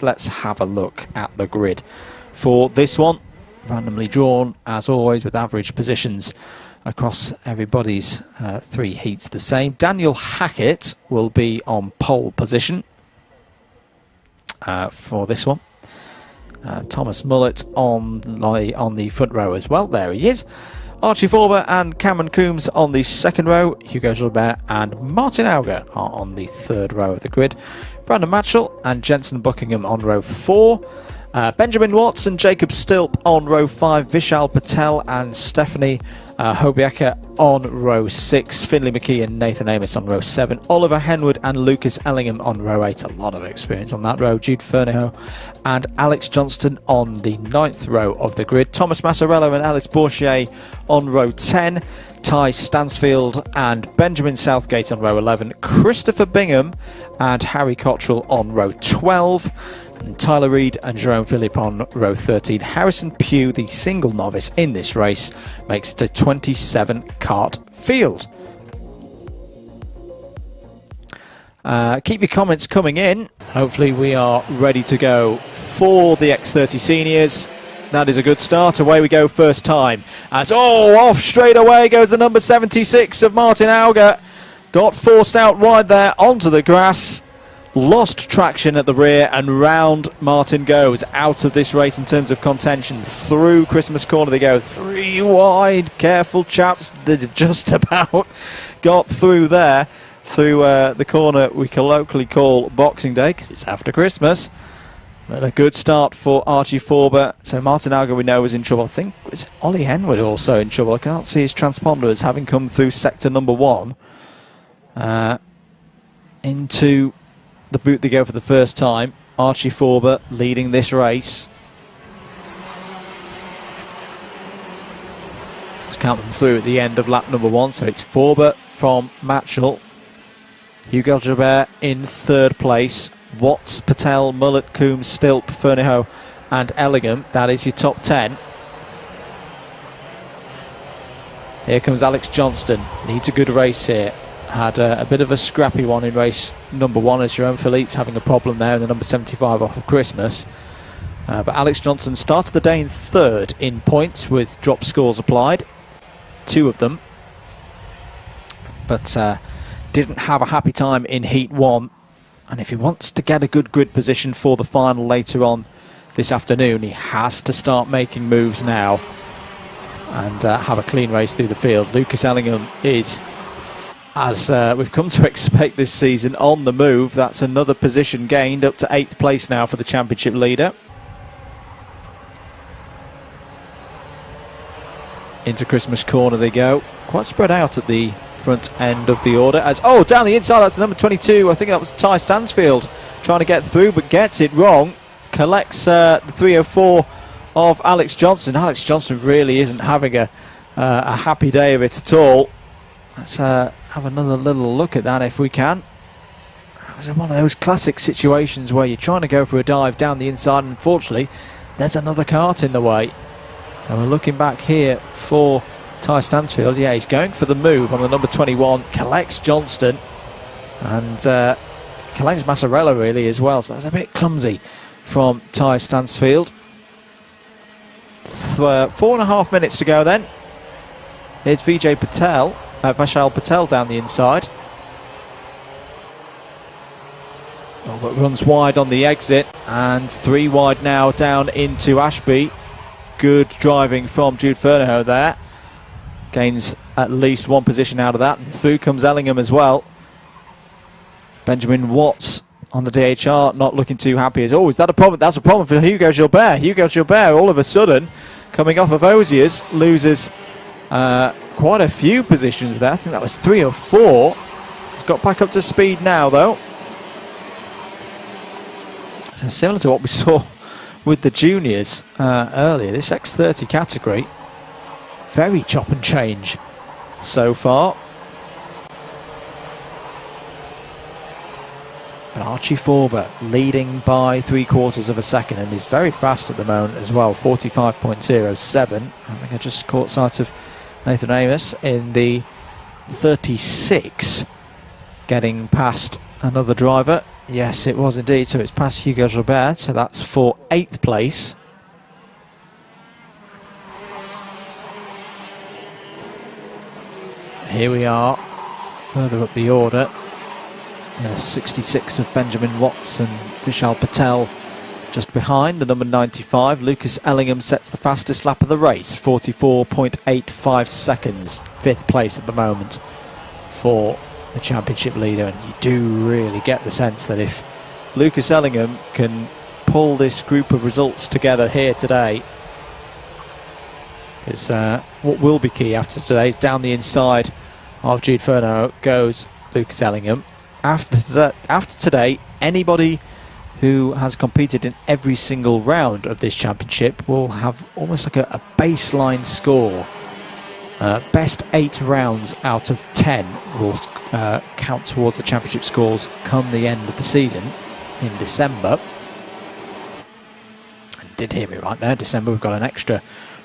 Let's have a look at the grid for this one. Randomly drawn, as always, with average positions across everybody's 3 heats the same. Daniel Hackett will be on pole position for this one. Thomas Mullett on the front row as well. There he is. Archie Forber and Cameron Coombs on the second row. Hugo Gilbert and Martin Auger are on the third row of the grid. Brandon Matchell and Jensen Buckingham on row 4. Benjamin Watts and Jacob Stilp on row 5. Vishal Patel and Stephanie Hobieka on row 6. Finlay McKee and Nathan Amos on row 7. Oliver Henwood and Lucas Ellingham on row 8. A lot of experience on that row. Jude Fernihoe and Alex Johnston on the 9th row of the grid. Thomas Massarello and Alice Bourchier on row 10. Ty Stansfield and Benjamin Southgate on row 11. Christopher Bingham and Harry Cottrell on row 12. And Tyler Reid and Jerome Phillip on row 13. Harrison Pugh, the single novice in this race, makes it a 27 kart field. Keep your comments coming in. Hopefully we are ready to go for the X30 seniors. That is a good start. Away we go first time. As off straight away goes the number 76 of Martin Auger. Got forced out wide there onto the grass. Lost traction at the rear, and round Martin goes out of this race in terms of contention. Through Christmas corner they go, 3 wide. Careful, chaps. They just about got through there, through the corner we colloquially call Boxing Day, because it's after Christmas. But a good start for Archie Forber. So Martin Auger, we know, was in trouble. I think it was Ollie Henwood also in trouble. I can't see his transponders having come through sector number 1 into the boot they go for the first time. Archie Forber leading this race. Let's count them through at the end of lap number 1. So it's Forber from Matchell. Hugo Gilbert in 3rd place. Watts, Patel, Mullett, Coombs, Stilp, Fernihoe and Ellingham. That is your top 10. Here comes Alex Johnston. Needs a good race here. Had a bit of a scrappy one in race number 1 as Jerome Philippe's having a problem there in the number 75 off of Christmas. But Alex Johnson started the day in 3rd in points with drop scores applied. 2 of them. But didn't have a happy time in heat 1. And if he wants to get a good grid position for the final later on this afternoon, he has to start making moves now and have a clean race through the field. Lucas Ellingham is, as we've come to expect this season, on the move. That's another position gained, up to 8th place now for the championship leader. Into Christmas corner they go. Quite spread out at the front end of the order. As down the inside, that's number 22. I think that was Ty Stansfield trying to get through, but gets it wrong. Collects the 304 of Alex Johnson. Alex Johnson really isn't having a happy day of it at all. Let's have another little look at that if we can. It was one of those classic situations where you're trying to go for a dive down the inside, and unfortunately there's another kart in the way. So we're looking back here for Ty Stansfield. Yeah, he's going for the move on the number 21. Collects Johnston and collects Massarella really as well. So that's a bit clumsy from Ty Stansfield. 4.5 minutes to go then. Here's Vijay Patel. Vishal Patel down the inside. But runs wide on the exit, and 3 wide now down into Ashby. Good driving from Jude Fernihoe there. Gains at least 1 position out of that, and through comes Ellingham as well. Benjamin Watts on the DHR, not looking too happy as always. That a problem? That's a problem for Hugo Gilbert. Hugo Gilbert, all of a sudden, coming off of Osiers, loses quite a few positions there. I think that was 3 or 4. He's got back up to speed now, though. So similar to what we saw with the juniors earlier, this X30 category, very chop and change so far. But Archie Forber leading by 3/4 of a second, and is very fast at the moment as well, 45.07. I think I just caught sight of Nathan Amos in the 36, getting past another driver Yes, it was indeed. So it's past Hugo Gilbert. So that's for 8th place. Here we are, further up the order. 66 of Benjamin Watts and Vishal Patel just behind. The number 95, Lucas Ellingham, sets the fastest lap of the race, 44.85 seconds. 5th place at the moment for the championship leader. And you do really get the sense that if Lucas Ellingham can pull this group of results together here today, is what will be key after today is down the inside of Jude Furneaux goes Lucas Ellingham. After today, anybody who has competed in every single round of this championship will have almost like a baseline score. Best 8 rounds out of 10 will count towards the championship scores come the end of the season in December. And did hear me right there, December we've got an extra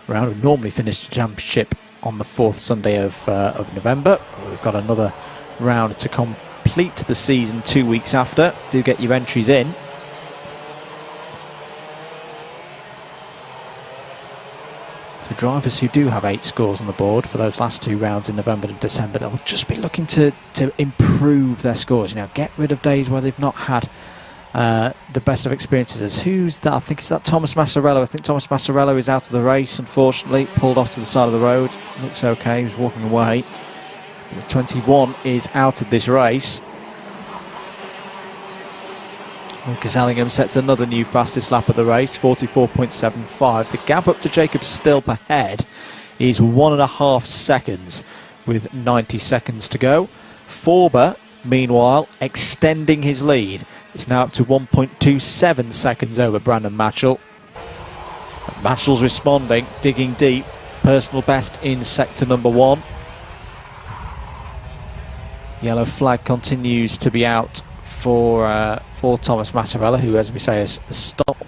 round. We normally finish the championship on the 4th Sunday of November. We've got another round to complete the season 2 weeks after. Do get your entries in. So drivers who do have 8 scores on the board for those last 2 rounds in November and December, they'll just be looking to improve their scores. You know, get rid of days where they've not had the best of experiences. Who's that? I think it's that Thomas Massarello. I think Thomas Massarello is out of the race, unfortunately. Pulled off to the side of the road. Looks okay, he's walking away. The 21 is out of this race. Lucas Ellingham sets another new fastest lap of the race, 44.75. The gap up to Jacob Stilp ahead is 1.5 seconds with 90 seconds to go. Forber, meanwhile, extending his lead. It's now up to 1.27 seconds over Brandon Matchell. Matchell's responding, digging deep. Personal best in sector number 1. Yellow flag continues to be out for Thomas Massarella, who, as we say, has stopped.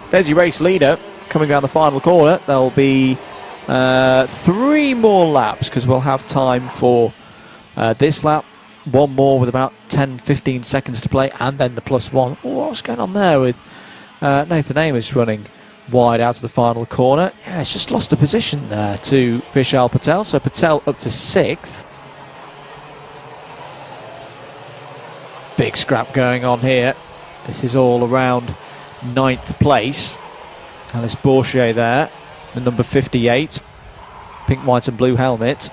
There's your race leader coming around the final corner. There'll be 3 more laps because we'll have time for this lap, 1 more with about 10-15 seconds to play, and then the +1. Oh, what's going on there with Nathan Amos running wide out of the final corner? Yeah, it's just lost a position there to Vishal Patel. So Patel up to 6th. Big scrap going on here. This is all around 9th place. Alice Bourchier there, the number 58, pink, white and blue helmet.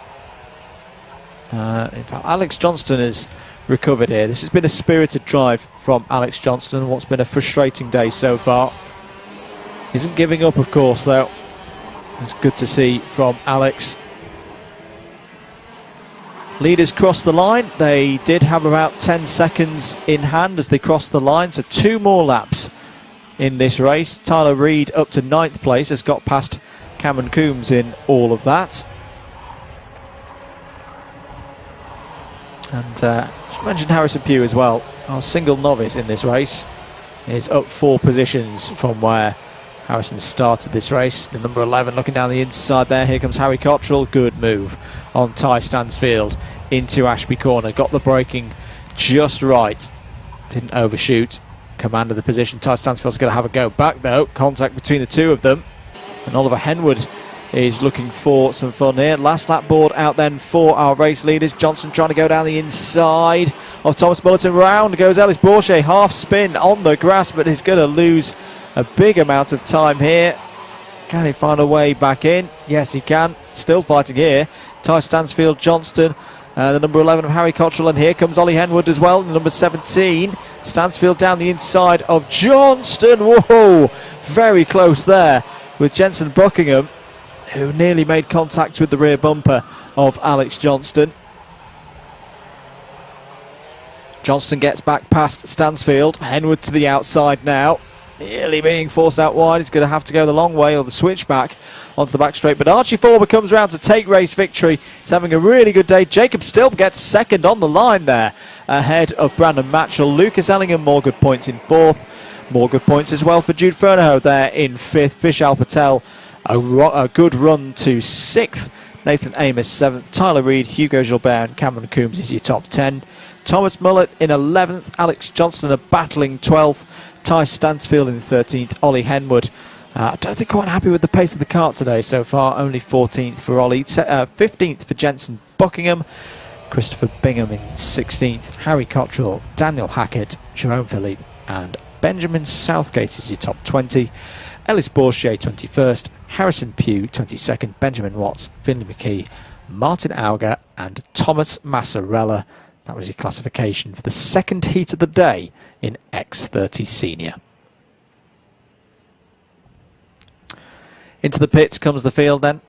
In fact, Alex Johnston has recovered here. This has been a spirited drive from Alex Johnston. What's been a frustrating day so far. Isn't giving up, of course, though. It's good to see from Alex. Leaders cross the line. They did have about 10 seconds in hand as they crossed the line, so 2 more laps in this race. Tyler Reid up to 9th place, has got past Cameron Coombs in all of that. And I should mention Harrison Pugh as well. Our single novice in this race is up 4 positions from where Harrison started this race. The number 11 looking down the inside there. Here comes Harry Cottrell. Good move on Ty Stansfield into Ashby Corner. Got the braking just right. Didn't overshoot. Command of the position. Ty Stansfield's going to have a go back though. Contact between the 2 of them. And Oliver Henwood is looking for some fun here. Last lap board out then for our race leaders. Johnson trying to go down the inside of Thomas Bulletin. Round goes Ellis Bourchier. Half spin on the grass, but he's going to lose a big amount of time here. Can he find a way back in? Yes, he can. Still fighting here. Ty Stansfield, Johnston, the number 11 of Harry Cottrell, and here comes Ollie Henwood as well, the number 17. Stansfield down the inside of Johnston. Whoa, very close there with Jensen Buckingham, who nearly made contact with the rear bumper of Alex Johnston. Johnston gets back past Stansfield. Henwood to the outside now. Nearly being forced out wide. He's going to have to go the long way or the switchback onto the back straight. But Archie Forber comes round to take race victory. He's having a really good day. Jacob Stilp gets 2nd on the line there, ahead of Brandon Matchell. Lucas Ellingham, more good points in 4th. More good points as well for Jude Furneaux there in 5th. Vishal Patel, a good run to 6th. Nathan Amos 7th, Tyler Reid, Hugo Gilbert and Cameron Coombs is your top 10. Thomas Mullett in 11th, Alex Johnston a battling 12th, Ty Stansfield in 13th, Ollie Henwood. I don't think quite happy with the pace of the kart today so far, only 14th for Ollie, 15th for Jensen Buckingham, Christopher Bingham in 16th, Harry Cottrell, Daniel Hackett, Jerome Philippe and Benjamin Southgate is your top 20. Ellis Bourchier 21st, Harrison Pugh 22nd, Benjamin Watts, Finley McKee, Martin Auger and Thomas Massarella. That was your classification for the second heat of the day in X30 Senior. Into the pits comes the field then.